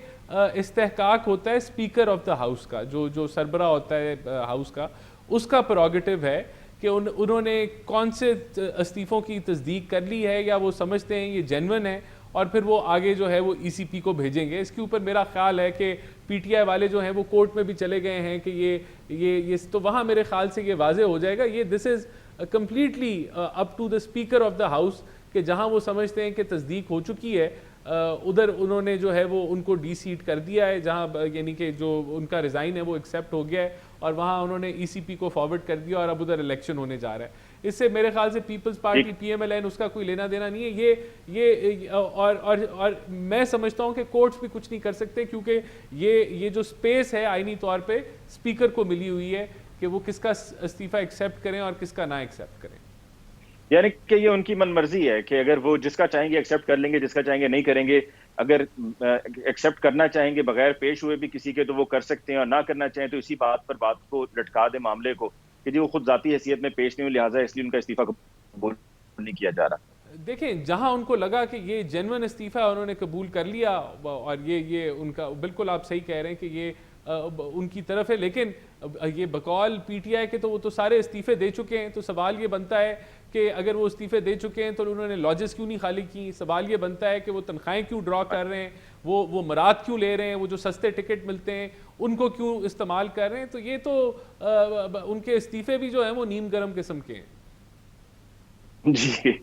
इस्तेहकाक होता है स्पीकर ऑफ द हाउस का, जो सरबरा होता है हाउस का, उसका प्रोगेटिव है कि उन्होंने कौन से इस्तीफ़ों की तस्दीक कर ली है या वो समझते हैं ये जेन्युइन है, और फिर वो आगे जो है वो ईसीपी को भेजेंगे। इसके ऊपर मेरा ख्याल है कि पीटीआई वाले जो हैं वो कोर्ट में भी चले गए हैं कि ये तो वहाँ मेरे ख्याल से ये वाजे हो जाएगा, ये this is completely up to the speaker of the house, कि जहाँ वो समझते हैं कि तस्दीक हो चुकी है उधर उन्होंने जो है वो उनको डी सीट कर दिया है, जहाँ यानी कि जो उनका रिज़ाइन है वो एक्सेप्ट हो गया है, और वहाँ उन्होंने ईसीपी को फॉरवर्ड कर दिया और अब उधर इलेक्शन होने जा रहा है। इससे मेरे ख्याल से पीपल्स पार्टी पीएमएलएन उसका कोई लेना देना नहीं है। और मैं समझता हूँ कि कोर्ट्स भी कुछ नहीं कर सकते, क्योंकि ये जो स्पेस है आईनी तौर पे स्पीकर को मिली हुई है कि वो किसका इस्तीफा एक्सेप्ट करें और किसका ना एक्सेप्ट करें। यानी कि ये उनकी मनमर्जी है कि अगर वो जिसका चाहेंगे एक्सेप्ट कर लेंगे, जिसका चाहेंगे नहीं करेंगे। अगर एक्सेप्ट करना चाहेंगे बगैर पेश हुए भी किसी के, तो वो कर सकते हैं, और ना करना चाहें तो इसी बात पर बात को लटका दे मामले को कि जी वो खुद जाती हैसियत में पेश नहीं हुई, लिहाजा इसलिए उनका इस्तीफा कबूल नहीं किया जा रहा? देखें, जहां उनको लगा कि ये जेन्युइन इस्तीफा उन्होंने कबूल कर लिया, और ये उनका, बिल्कुल आप सही कह रहे हैं कि ये उनकी तरफ है, लेकिन ये बकौल पीटीआई के तो वो तो सारे इस्तीफे दे चुके हैं। तो सवाल ये बनता है कि अगर वो इस्तीफे दे चुके हैं तो उन्होंने लॉजेस क्यों नहीं खाली की? सवाल ये बनता है कि वो तनख्वाहें क्यों ड्रॉ कर रहे हैं, वो मराद क्यों ले रहे हैं, वो जो सस्ते टिकट मिलते हैं उनको क्यों इस्तेमाल कर रहे हैं? तो ये तो उनके इस्तीफे भी जो हैं वो नीम गर्म किस्म के हैं। जी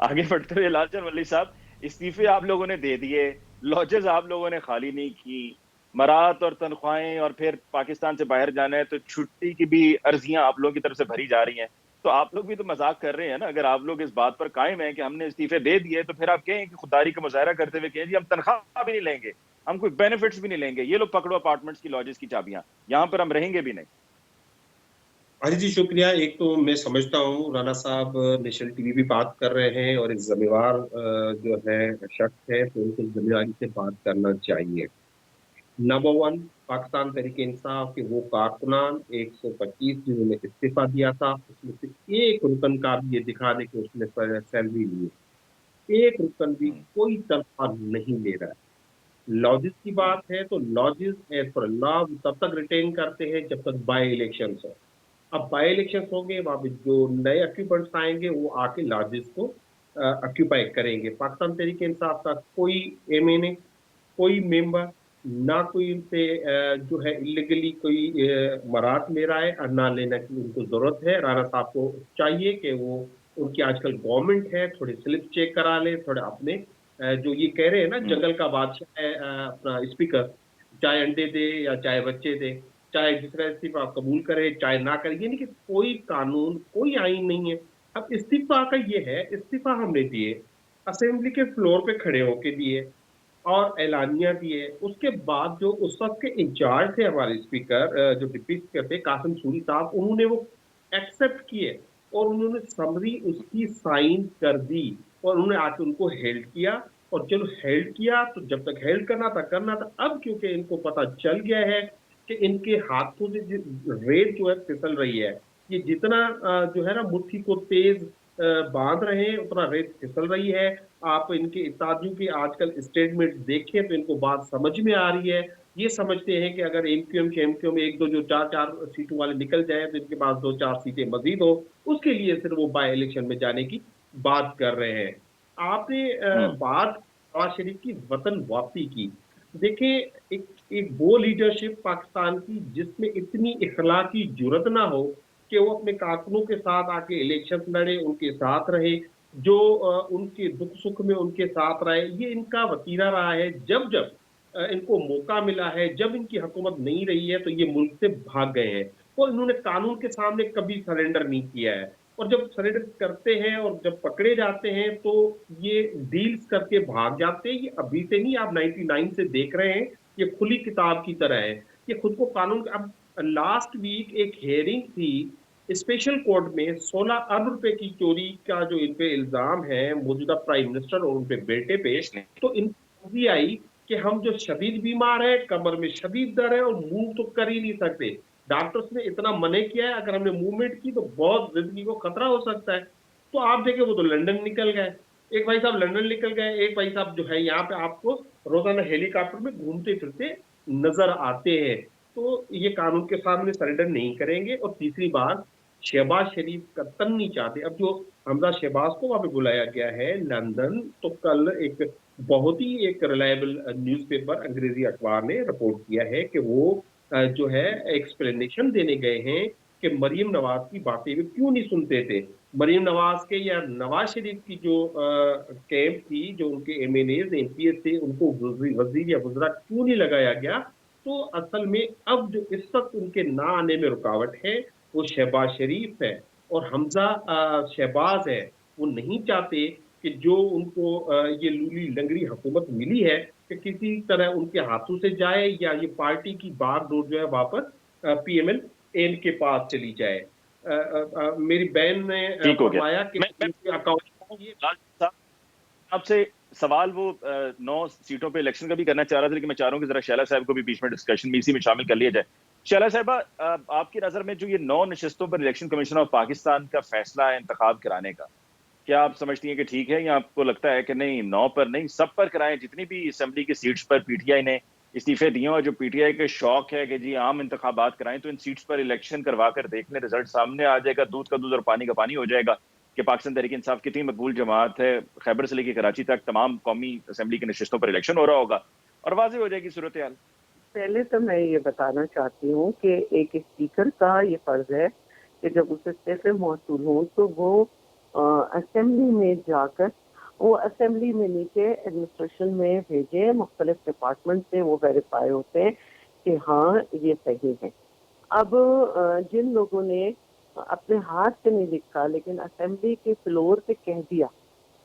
आगे बढ़ते हुए लालचंद वली साहब, इस्तीफे आप लोगों ने दे दिए, लॉजेस आप लोगों ने खाली नहीं की, मरात और तनख्वाहें, और फिर पाकिस्तान से बाहर जाना है तो छुट्टी की भी अर्जियां आप लोगों की तरफ से भरी जा रही हैं। तो आप लोग भी तो मजाक कर रहे हैं ना। अगर आप लोग इस बात पर कायम हैं कि हमने इस्तीफे दे दिए, तो फिर आप कहें कि खुददारी का मुजाहरा करते हुए कहें जी हम तनख्वाह भी नहीं लेंगे, हम कोई बेनिफिट्स भी नहीं लेंगे, ये लोग पकड़ो अपार्टमेंट्स की, लॉजेस की चाबियां, यहाँ पर हम रहेंगे भी नहीं। अजी जी शुक्रिया। एक तो मैं समझता हूँ राणा साहब नेशनल टीवी भी बात कर रहे हैं और एक जिम्मेवार जो है शख्स है, तो उनको जिम्मेदारी से बात करना चाहिए। नंबर वन, पाकिस्तान तहरीक इंसाफ के वो कारकुनान 125 जिन्होंने इस्तीफा दिया था, उसमें से एक रुकन का भी ये दिखा दे कि उसने सैलरी ली है। एक रुकन भी कोई तनख्वाह नहीं ले रहा है। लॉजिस की बात है तो लॉजिस एज पर लॉ तब तक रिटेन करते हैं जब तक बाई इलेक्शन हो। अब बाई इलेक्शन होंगे, वहां पे जो नए ऑक्यूपेंट्स आएंगे वो आके लॉजिस को ऑक्यूपाई करेंगे। पाकिस्तान तहरीक इंसाफ का कोई एमएनए, कोई मेंबर, ना कोई उनसे जो है इलीगली कोई मरात ले रहा है और ना लेना की उनको जरूरत है। राणा साहब को चाहिए कि वो, उनकी आजकल गवर्नमेंट है, थोड़े स्लिप चेक करा ले, थोड़े अपने जो ये कह रहे हैं ना जंगल का बादशाह है अपना स्पीकर, चाहे अंडे दे या चाहे बच्चे दे, चाहे जिसका इस्तीफा कबूल करे चाहे ना करे, ये नहीं कि कोई कानून कोई आइन नहीं है। अब इस्तीफा का ये है, इस्तीफा हमने दिए, असेंबली के फ्लोर पे खड़े होके दिए और ऐलानिया दिए। उसके बाद जो उस वक्त के इंचार्ज थे हमारे स्पीकर, जो डिप्टी स्पीकर थे कासिम सूरी साहब, उन्होंने वो एक्सेप्ट किए और उन्होंने समरी उसकी साइन कर दी और उन्होंने आके उनको हेल्ड किया। और चलो हेल्ड किया तो जब तक हेल्ड करना था करना था। अब क्योंकि इनको पता चल गया है कि इनके हाथों से रेत जो है फिसल रही है, ये जितना जो है ना मुट्ठी को तेज बांध रहे हैं उतना रेत फिसल रही है। आप इनके इत्यादियों के आजकल स्टेटमेंट देखें तो इनको बात समझ में आ रही है। ये समझते हैं कि अगर एमक्यूएम के एमक्यूएम एक दो जो चार चार सीटों वाले निकल जाए तो इनके पास 2-4 सीटें मजीद हो, उसके लिए सिर्फ वो बाई इलेक्शन में जाने की बात कर रहे हैं। आपने बात नवाज शरीफ की वतन वापसी की। देखिए, एक वो लीडरशिप पाकिस्तान की जिसमें इतनी इखलाकी जुर्रत ना हो कि वो अपने कारकुनों के साथ आके इलेक्शन लड़े, उनके साथ रहे, जो उनके दुख सुख में उनके साथ रहे, ये इनका वतीरा रहा है। जब जब इनको मौका मिला है, जब इनकी हुकूमत नहीं रही है तो ये मुल्क से भाग गए हैं और इन्होंने कानून के सामने कभी सरेंडर नहीं किया है। और जब सरेंडर करते हैं और जब पकड़े जाते हैं तो ये डील्स करके भाग जाते हैं। ये अभी से नहीं, आप 99 से देख रहे हैं, ये खुली किताब की तरह है। ये खुद को कानून, अब लास्ट वीक एक हियरिंग थी स्पेशल कोर्ट में, 16 अरब रुपए की चोरी का जो इन पे इल्जाम है मौजूदा प्राइम मिनिस्टर और उनके बेटे पे। तो इनकी आई कि हम जो शदीद बीमार है, कमर में शदीद दर्द है और मूव तो कर ही नहीं सकते, डॉक्टर्स ने इतना मना किया है, अगर हमने मूवमेंट की तो बहुत जिंदगी को खतरा हो सकता है। तो आप देखें वो तो लंदन निकल गए, एक भाई साहब लंदन निकल गए, एक भाई साहब जो है यहाँ पे आपको रोजाना हेलीकॉप्टर में घूमते फिरते नजर आते हैं। तो ये कानून के सामने सरेंडर नहीं करेंगे। और तीसरी बात, शहबाज शरीफ कतन नहीं चाहते। अब जो हमजा शहबाज को वहां पे बुलाया गया है लंदन, तो कल एक बहुत ही एक रिलायबल न्यूज़पेपर अंग्रेजी अखबार ने रिपोर्ट किया है कि वो जो है एक्सप्लेनेशन देने गए हैं कि मरियम नवाज की बातें भी क्यों नहीं सुनते थे। मरियम नवाज के या नवाज शरीफ की जो कैंप थी, जो उनके एमएनएज एमपीएस थे, उनको वजीर या वज़रा क्यों नहीं लगाया गया। तो असल में अब जो इस वक्त उनके ना आने में रुकावट है वो शहबाज शरीफ है और हमजा शहबाज है। वो नहीं चाहते कि जो उनको ये लूली लंगड़ी हुकूमत मिली है कि किसी तरह उनके हाथों से जाए या ये पार्टी की बागडोर जो है वापस पीएमएल एन के पास चली जाए। मेरी बहन ने फरमाया कि अकाउंट आपसे सवाल वो 9 सीटों पे इलेक्शन का भी करना चाह रहा था, लेकिन मैं चाह रहा हूँ कि जरा शैला साहब को भी बीच में डिस्कशन में इसी में शामिल कर लिया जाए। शैला साहिबा, आपकी नजर में जो ये 9 नशिस्तों पर इलेक्शन कमीशन ऑफ पाकिस्तान का फैसला है इंतखाब कराने का, क्या आप समझती हैं कि ठीक है, या आपको लगता है कि नहीं 9 पर नहीं सब पर कराएं, जितनी भी असेंबली की सीट्स पर पीटीआई ने इस्तीफे दिए और जो पीटीआई के शौक है कि जी आम इंतखाबात कराएं, तो इन सीट्स पर इलेक्शन करवा कर देख लें, रिजल्ट सामने आ जाएगा, दूध का दूध और पानी का पानी हो जाएगा कि पाकिस्तान तहरीक इंसाफ कितनी मकबूल जमात है, खैबर से लेकर कराची तक तमाम कौमी असेंबली की नशिस्तों पर इलेक्शन हो रहा होगा और वाज़ेह हो जाएगी सूरत हाल। पहले तो मैं ये बताना चाहती हूँ कि एक स्पीकर का ये फर्ज है कि जब उसे इस्तीफे मौसूल हों तो वो असेंबली में जाकर वो असेंबली में नीचे एडमिनिस्ट्रेशन में भेजे, मुख्तलिफ डिपार्टमेंट से वो वेरीफाई होते हैं कि हाँ ये सही है। अब जिन लोगों ने अपने हाथ से नहीं लिखा लेकिन असेंबली के फ्लोर पे कह दिया,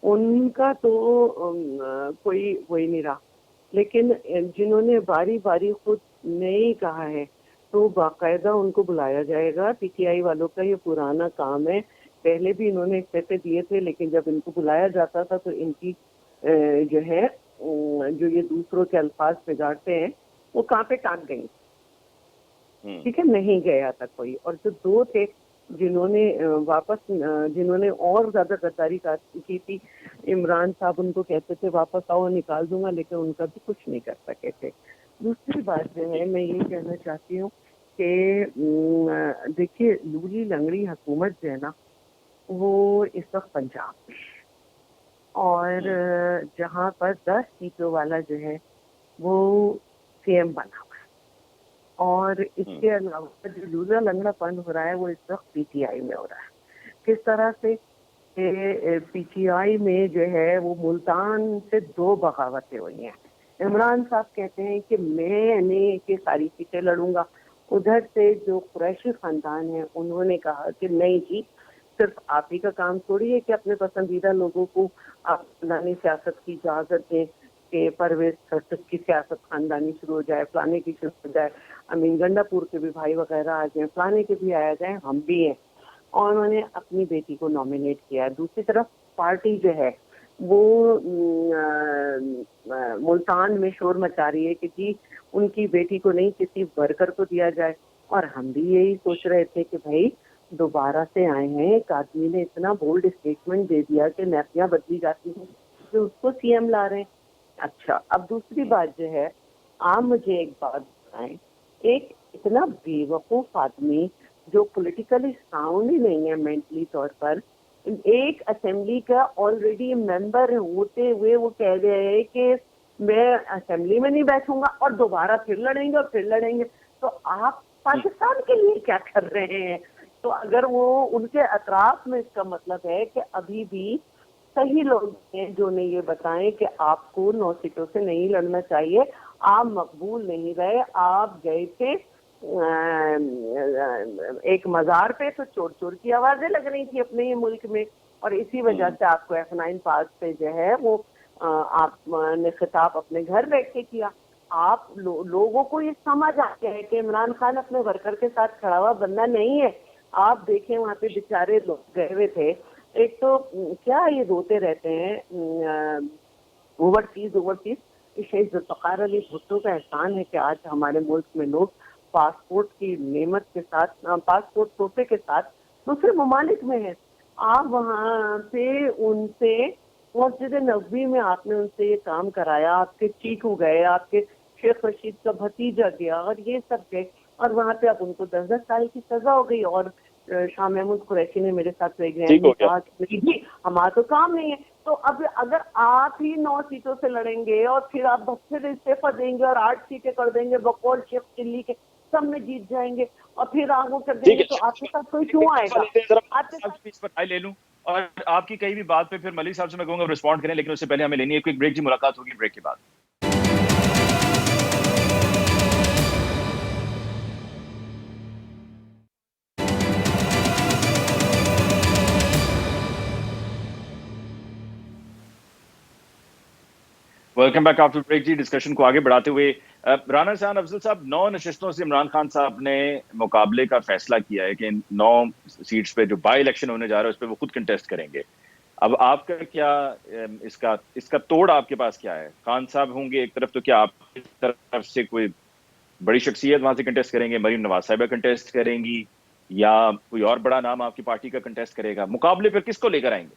उनका तो कोई वही नहीं रहा। लेकिन जिन्होंने बारी बारी खुद नहीं कहा है तो बाकायदा उनको बुलाया जाएगा। पीटीआई वालों का ये पुराना काम है, पहले भी इन्होंने इस्तीफे दिए थे, लेकिन जब इनको बुलाया जाता था तो इनकी जो है जो ये दूसरों के अल्फाज बिगाड़ते हैं वो कहाँ पे टांग गई। ठीक है, नहीं गया था कोई। और जो 2 थे जिन्होंने जिन्होंने और ज्यादा गद्दारी की थी, इमरान साहब उनको कहते थे वापस आओ निकाल दूंगा, लेकिन उनका भी कुछ नहीं कर सके थे। दूसरी बात जो है मैं ये कहना चाहती हूँ कि देखिए लूली लंगड़ी हुकूमत जो है ना वो इस वक्त पंजाब में है, और जहाँ पर 10 सीटों वाला जो है वो सीएम बना हुआ है, और इसके अलावा जो लूला लंगड़ापन हो रहा है वो इस वक्त पीटीआई में हो रहा है। किस तरह से पीटीआई में जो है वो मुल्तान से 2 बगावतें हुई हैं। इमरान साहब कहते हैं कि मैंने के सारी सीटें लड़ूंगा, उधर से जो कुरैशी खानदान है उन्होंने कहा कि नहीं जी, सिर्फ आप ही का काम थोड़ी है कि अपने पसंदीदा लोगों को आप खानदानी सियासत की इजाजत दें कि परवेज खट्टक की सियासत खानदानी शुरू हो जाए, फलाने की शुरू हो जाए, अमीन गंडापुर के भी भाई वगैरह आ जाए, फलाने के भी आया जाए, हम भी हैं। और उन्होंने अपनी बेटी को नॉमिनेट किया है। दूसरी तरफ पार्टी जो है वो मुल्तान में शोर मचा रही है कि जी उनकी बेटी को नहीं किसी वर्कर को दिया जाए। और हम भी यही सोच रहे थे कि भाई दोबारा से आए हैं, एक आदमी ने इतना बोल्ड स्टेटमेंट दे दिया कि नैपियां बदली जाती हैं, तो उसको सीएम ला रहे हैं। अच्छा, अब दूसरी बात जो है, आप मुझे एक बात बताएं, एक इतना बेवकूफ आदमी जो पॉलिटिकली साउंड ही नहीं है मेंटली तौर पर, एक असेंबली का ऑलरेडी मेंबर होते हुए वो कह रहे हैं कि मैं असेंबली में नहीं बैठूंगा और दोबारा फिर लड़ेंगे और फिर लड़ेंगे। तो आप पाकिस्तान के लिए क्या कर रहे हैं? तो अगर वो उनके अतराफ में, इसका मतलब है कि अभी भी सही लोग हैं जो ने ये बताएं कि आपको 9 सीटों से नहीं लड़ना चाहिए, आप मकबूल नहीं रहे, आप गए थे एक मजार पे तो चोर चोर की आवाजें लग रही थी अपने ही मुल्क में, और इसी वजह से आपको F9 पास पे जो है वो आपने खिताब अपने घर बैठ के किया। आप लोगों को ये समझ आ गया है कि इमरान खान अपने वर्कर के साथ खड़ा हुआ बंदा नहीं है। आप देखें वहां पे बेचारे लोग गए हुए थे, एक तो क्या ये रोते रहते हैं ओवरसीज शहीद जुल्फ़िकार अली भुट्टो का एहसान है कि आज हमारे मुल्क में लोग पासपोर्ट की नेमत के साथ, पासपोर्ट तोहफे के साथ दूसरे ममालिक में है। आप वहाँ पे उनसे मस्जिद नबवी में आपने उनसे ये काम कराया, आपके चीकू गए, आपके शेख रशीद का भतीजा गया और ये सब गए, और वहाँ पे अब उनको 10-10 साल की सजा हो गई। और शाह महमूद कुरैशी ने मेरे साथ प्रोग्राम में कहा कि हमारा तो काम नहीं है। तो अब अगर आप ही 9 सीटों से लड़ेंगे और फिर आप फिर इस्तीफा देंगे और 8 सीटें कर देंगे बकौल शेख चिल्ली के, सब में जीत जाएंगे और फिर आगे कर देंगे, तो आपके साथ कोई क्यों आएगा? आपके साथ ले लूं और आपकी कई भी बात पे फिर मलिक साहब से मैं कहूंगा रिस्पॉन्ड करें, लेकिन उससे पहले हमें लेनी है क्विक ब्रेक। जी, मुलाकात होगी ब्रेक के बाद। Welcome back after break. जी, डिस्कशन को आगे बढ़ाते हुए राना शाह अफजल साहब, 9 नशिस्तों से इमरान खान साहब ने मुकाबले का फैसला किया है कि 9 सीट्स पे जो बाई इलेक्शन होने जा रहा है उस पर वो खुद कंटेस्ट करेंगे। अब आपका क्या इसका तोड़ आपके पास क्या है? खान साहब होंगे एक तरफ, तो क्या आपकी तरफ से कोई बड़ी शख्सियत वहां से कंटेस्ट करेंगे, मरीम नवाज साहिबा कंटेस्ट करेंगी या कोई और बड़ा नाम आपकी पार्टी का कंटेस्ट करेगा? मुकाबले पर किसको लेकर आएंगे?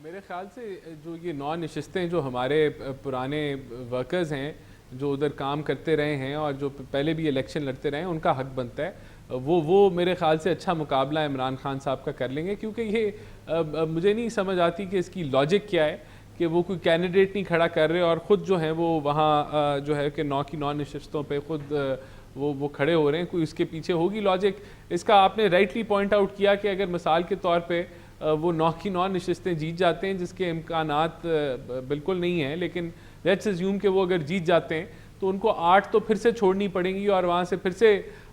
मेरे ख्याल से जो ये 9 नशिस्तें जो हमारे पुराने वर्कर्स हैं जो उधर काम करते रहे हैं और जो पहले भी इलेक्शन लड़ते रहे हैं, उनका हक बनता है। वो मेरे ख्याल से अच्छा मुकाबला इमरान खान साहब का कर लेंगे, क्योंकि ये मुझे नहीं समझ आती कि इसकी लॉजिक क्या है कि वो कोई कैंडिडेट नहीं खड़ा कर रहे और ख़ुद जो है वो वहाँ जो है कि 9 की 9 नशिस्तों पे ख़ुद वो खड़े हो रहे हैं। कोई उसके पीछे होगी लॉजिक। इसका आपने राइटली पॉइंट आउट किया कि अगर मिसाल के तौर पे वो 9 की 9 नशिस्तें जीत जाते हैं, जिसके इम्कानात बिल्कुल नहीं हैं, लेकिन लेट्स अज्यूम कि वो अगर जीत जाते हैं तो उनको 8 तो फिर से छोड़नी पड़ेंगी और वहाँ से फिर से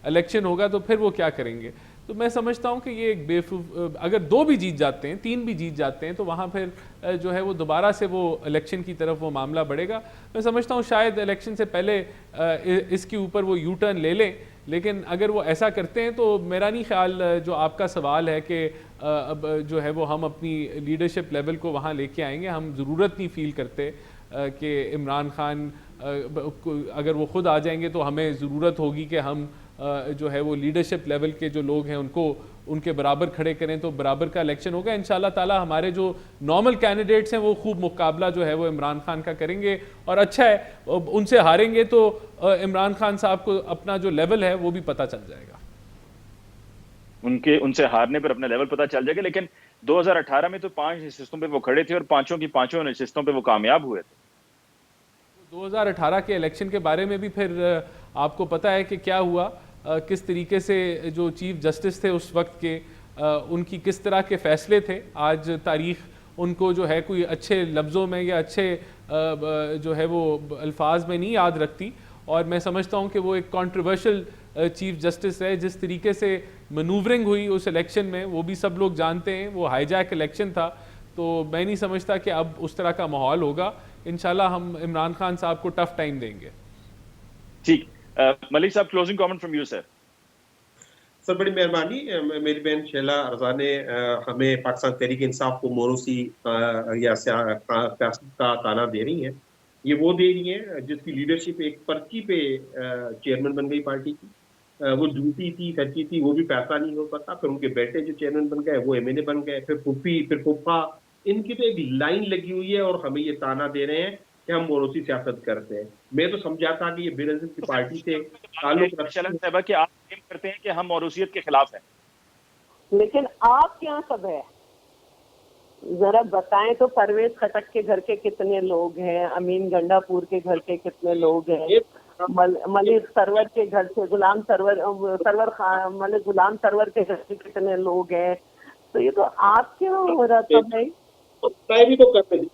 इलेक्शन होगा, तो फिर वो क्या करेंगे? तो मैं समझता हूँ कि ये एक बेवकूफ़, अगर 2 भी जीत जाते हैं, 3 भी जीत जाते हैं, तो वहाँ फिर जो है वो दोबारा से वो इलेक्शन की तरफ वो मामला बढ़ेगा। मैं समझता हूँ शायद इलेक्शन से पहले इसके ऊपर वो यू टर्न ले लें, लेकिन अगर वो ऐसा करते हैं तो मेरा नहीं ख्याल जो आपका सवाल है कि अब जो है वो हम अपनी लीडरशिप लेवल को वहाँ लेके आएंगे। हम ज़रूरत नहीं फ़ील करते कि इमरान खान अगर वो ख़ुद आ जाएंगे तो हमें ज़रूरत होगी कि हम जो है वो लीडरशिप लेवल के जो लोग हैं उनको उनके बराबर खड़े करें, तो बराबर का इलेक्शन होगा इंशाल्लाह ताला। हमारे जो नॉर्मल कैंडिडेट्स हैं वो खूब मुकाबला जो है वो इमरान खान का करेंगे और अच्छा है उनसे हारेंगे तो इमरान खान साहब को अपना जो लेवल है वो भी पता चल जाएगा। उनसे हारने पर अपना लेवल पता चल जाएगा। लेकिन 2018 में तो 5 नशिस्तों पे वो खड़े थे और 5 की 5 नशिस्तों पे वो कामयाब हुए थे। 2018 के इलेक्शन के बारे में भी फिर आपको पता है कि क्या हुआ, किस तरीके से जो चीफ जस्टिस थे उस वक्त के उनकी किस तरह के फैसले थे। आज तारीख उनको जो है कोई अच्छे लफ्ज़ों में या अच्छे जो है वो अल्फाज में नहीं याद रखती, और मैं समझता हूँ कि वो एक कंट्रोवर्शियल चीफ जस्टिस है। जिस तरीके से मनूवरिंग हुई उस इलेक्शन में वो भी सब लोग जानते हैं, वो हाईजैक इलेक्शन था। तो मैं नहीं समझता कि अब उस तरह का माहौल होगा। इंशाल्लाह हम इमरान खान साहब को टफ टाइम देंगे। ठीक, मलिक साहब, closing comment from you sir. Sir बड़ी मेहरबानी। मेरी बहन शैला रजा ने हमें पाकिस्तान तहरीक इंसाफ को मोरूसी या का ताना दे रही है। ये वो दे रही है जिसकी लीडरशिप एक पर्ची पे चेयरमैन बन गई पार्टी की। वो झूठी थी, सच्ची थी, वो भी पैसा नहीं हो सकता। फिर उनके बेटे जो चेयरमैन बन गए वो एमएनए बन गए, फिर फुफी, फिर फुफा। इनकी तो एक लाइन लगी हुई है और हमें ये ताना दे रहे हैं कि हम मोरूसी सियासत करते हैं। मैं तो समझा था कि ये बेनजीर की पार्टी से ताल्लुक साहबा कि आप क्लेम करते हैं कि हम मौरूसियत के खिलाफ हैं, लेकिन आप क्या सब है जरा बताएं तो। परवेज खटक के घर के कितने लोग हैं, अमीन गंडापुर के घर के कितने लोग हैं, मलिक सरवर के घर से गुलाम सरवर खान मलिक गुलाम सरवर के घर से कितने लोग हैं। तो ये तो आप क्यों हो रहा था भाई? भी तो करते थे।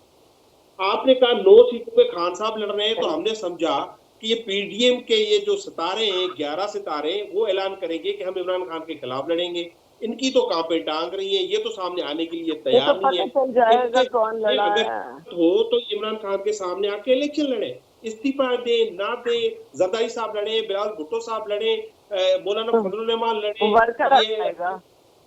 आपने कहा 9 सीटों पे खान साहब लड़ रहे हैं, तो हमने समझा कि ये पीडीएम के ये जो सितारे हैं, 11 सितारे, वो ऐलान करेंगे कि हम इमरान खान के खिलाफ लड़ेंगे। इनकी तो कांपे टांग रही है, ये तो सामने आने के लिए तैयार तो नहीं है। चल जाएगा कौन लड़ा है। हो तो इमरान खान के सामने आके इलेक्शन लड़े, इस्तीफा दे ना दे, जरदारी साहब लड़े, बिलावल भुट्टो साहब लड़े, मौलाना फजलुल रहमान लड़े,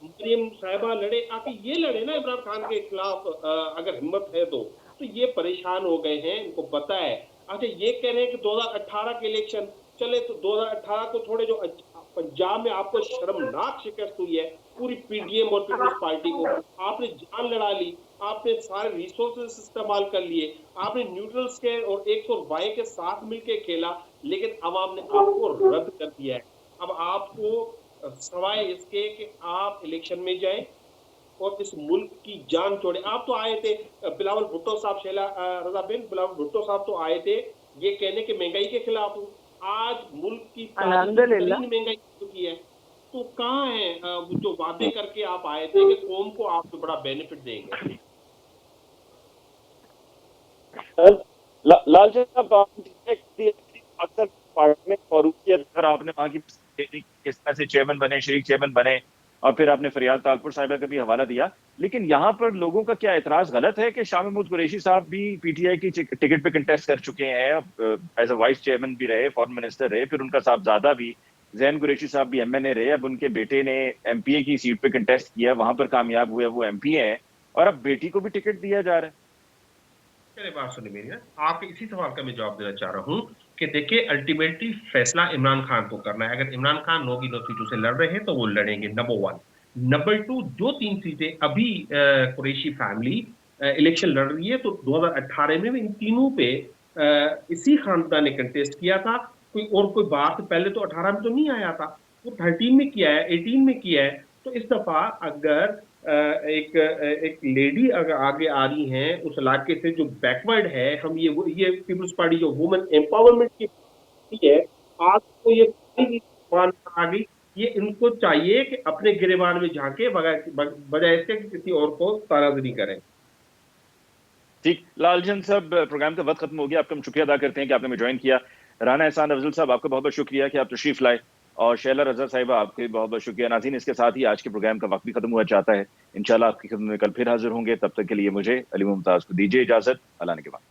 मरियम साहिबा लड़े, आके ये लड़े ना इमरान खान के खिलाफ अगर हिम्मत है तो। ये परेशान हो गए हैं, इनको पता है। अच्छा, ये कह रहे हैं कि 2018 के इलेक्शन चले, तो 2018 को थोड़े जो पंजाब में आपको शर्मनाक शिकस्त हुई है पूरी पीडीएम और पीपल्स पार्टी को, आपने जान लड़ा ली, आपने सारे रिसोर्सेस इस्तेमाल कर लिए, आपने न्यूट्रल्स के और 100 वाई के साथ मिलकर खेला, लेकिन अवाम ने आपको रद्द कर दिया है। अब आपको सवाए इसके कि आप इलेक्शन में जाएं और इस मुल्क की जान छोड़े। आप तो आए थे, बिलावल भुट्टो साहब, शैला रजा बिन, बिलावल भुट्टो साहब तो आए थे ये कहने के महंगाई के खिलाफ हूँ। आज मुल्क की महंगाई चुकी है, तो कहाँ है जो वादे करके आप आए थे कि कौम को आप तो बड़ा बेनिफिट देंगे। लाल साहब, अक्सर पार्टी में फरूकियत, अगर आपने वहाँ की किस तरह से चेयरमैन बने, शरीक चेयरमैन बने, और फिर आपने फरियाद तालपुर साहिबा का भी हवाला दिया, लेकिन यहाँ पर लोगों का क्या एतराज गलत है कि शाह महमूद कुरैशी साहब भी पीटीआई की टिकट पे कंटेस्ट कर चुके हैं, एज अ वाइस चेयरमैन भी रहे, फॉरेन मिनिस्टर रहे, फिर उनका साहबजादा भी जैन कुरैशी साहब भी एमएनए रहे, अब उनके बेटे ने एमपीए की सीट पे कंटेस्ट किया, वहां पर कामयाब हुए, वो एमपीए है, और अब बेटी को भी टिकट दिया जा रहा है। बात सुनिए मेरी, आपके इसी सवाल का मैं जवाब देना चाह रहा हूँ कि देखिए अल्टीमेटली फैसला इमरान खान को करना है। अगर इमरान खान 9 की 9 सीटों से लड़ रहे हैं तो वो लड़ेंगे, नंबर वन। नंबर टू, जो 3 सीटें अभी कुरैशी फैमिली इलेक्शन लड़ रही है, तो 2018 में भी इन तीनों पे इसी खानदान ने कंटेस्ट किया था। कोई बात पहले तो 18 में तो नहीं आया था, वो 13 में किया है, 18 में किया है। तो इस दफा अगर एक लेडी अगर आगे आ रही हैं उस इलाके से जो बैकवर्ड है, हम ये पीपल्स पार्टी जो वुमेन एम्पावरमेंट की है, आज तो ये आ गई। ये इनको चाहिए कि अपने गिरेबान में झांके, बजाय इसके कि किसी और को तानाजरी करें। ठीक, लालचंद साहब, प्रोग्राम का वक्त खत्म हो गया। आपका हम शुक्रिया अदा करते हैं कि आपने हमें ज्वाइन किया। राना एहसान अफजल साहब, आपका बहुत बहुत शुक्रिया कि आप तशरीफ लाए, और शैला रजा साहिबा, आपके बहुत बहुत शुक्रिया। नाज़रीन, इसके साथ ही आज के प्रोग्राम का वक्त भी खत्म हुआ चाहता है। इंशाल्लाह आपकी खिदमत में कल फिर हाजिर होंगे। तब तक के लिए मुझे अली मुमताज को दीजिए इजाजत। अल्लाह ने के बाद।